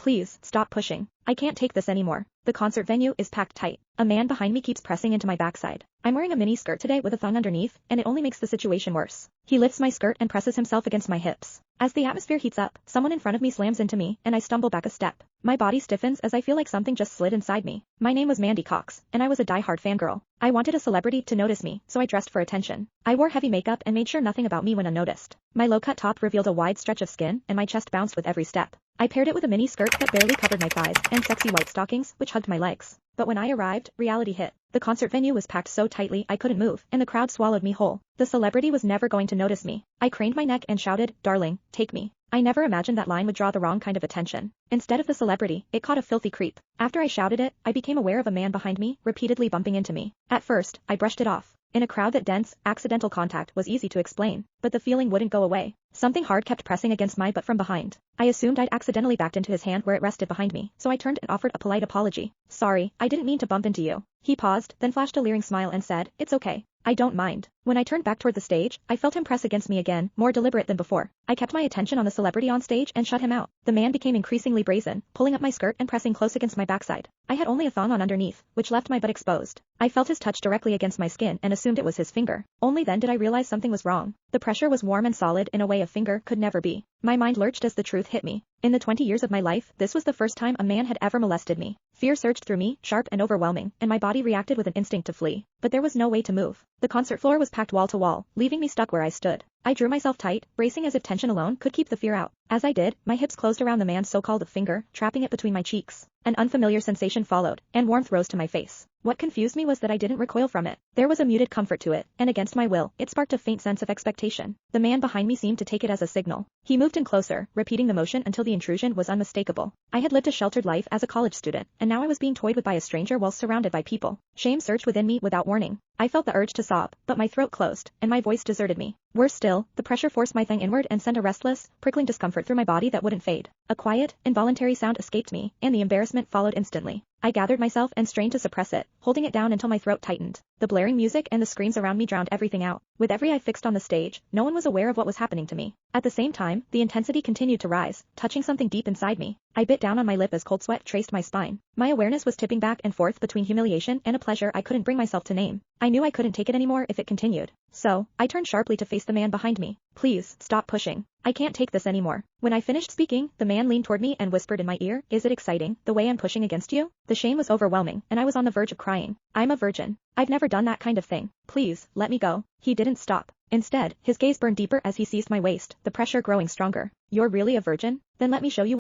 Please, stop pushing. I can't take this anymore. The concert venue is packed tight. A man behind me keeps pressing into my backside. I'm wearing a mini skirt today with a thong underneath, and it only makes the situation worse. He lifts my skirt and presses himself against my hips. As the atmosphere heats up, someone in front of me slams into me, and I stumble back a step. My body stiffens as I feel like something just slid inside me. My name was Mandy Cox, and I was a die-hard fangirl. I wanted a celebrity to notice me, so I dressed for attention. I wore heavy makeup and made sure nothing about me went unnoticed. My low-cut top revealed a wide stretch of skin, and my chest bounced with every step. I paired it with a mini skirt that barely covered my thighs, and sexy white stockings, which hugged my legs. But when I arrived, reality hit. The concert venue was packed so tightly I couldn't move, and the crowd swallowed me whole. The celebrity was never going to notice me. I craned my neck and shouted, "Darling, take me." I never imagined that line would draw the wrong kind of attention. Instead of the celebrity, it caught a filthy creep. After I shouted it, I became aware of a man behind me, repeatedly bumping into me. At first, I brushed it off. In a crowd that dense, accidental contact was easy to explain, but the feeling wouldn't go away. Something hard kept pressing against my butt from behind. I assumed I'd accidentally backed into his hand where it rested behind me, so I turned and offered a polite apology. "Sorry, I didn't mean to bump into you." He paused, then flashed a leering smile and said, "It's okay. I don't mind." When I turned back toward the stage, I felt him press against me again, more deliberate than before. I kept my attention on the celebrity on stage and shut him out. The man became increasingly brazen, pulling up my skirt and pressing close against my backside. I had only a thong on underneath, which left my butt exposed. I felt his touch directly against my skin and assumed it was his finger. Only then did I realize something was wrong. The pressure was warm and solid in a way a finger could never be. My mind lurched as the truth hit me. In the 20 years of my life, this was the first time a man had ever molested me. Fear surged through me, sharp and overwhelming, and my body reacted with an instinct to flee. But there was no way to move. The concert floor was packed wall to wall, leaving me stuck where I stood. I drew myself tight, bracing as if tension alone could keep the fear out. As I did, my hips closed around the man's so-called finger, trapping it between my cheeks. An unfamiliar sensation followed, and warmth rose to my face. What confused me was that I didn't recoil from it. There was a muted comfort to it, and against my will, it sparked a faint sense of expectation. The man behind me seemed to take it as a signal. He moved in closer, repeating the motion until the intrusion was unmistakable. I had lived a sheltered life as a college student, and now I was being toyed with by a stranger while surrounded by people. Shame surged within me without warning. I felt the urge to sob, but my throat closed, and my voice deserted me. Worse still, the pressure forced my thing inward and sent a restless, prickling discomfort through my body that wouldn't fade. A quiet, involuntary sound escaped me, and the embarrassment followed instantly. I gathered myself and strained to suppress it, holding it down until my throat tightened. The blaring music and the screams around me drowned everything out. With every eye fixed on the stage, no one was aware of what was happening to me. At the same time, the intensity continued to rise, touching something deep inside me. I bit down on my lip as cold sweat traced my spine. My awareness was tipping back and forth between humiliation and a pleasure I couldn't bring myself to name. I knew I couldn't take it anymore if it continued. So, I turned sharply to face the man behind me. "Please, stop pushing. I can't take this anymore." When I finished speaking, the man leaned toward me and whispered in my ear, "Is it exciting, the way I'm pushing against you?" The shame was overwhelming, and I was on the verge of crying. "I'm a virgin. I've never done that kind of thing. Please, let me go." He didn't stop. Instead, his gaze burned deeper as he seized my waist, the pressure growing stronger. "You're really a virgin? Then let me show you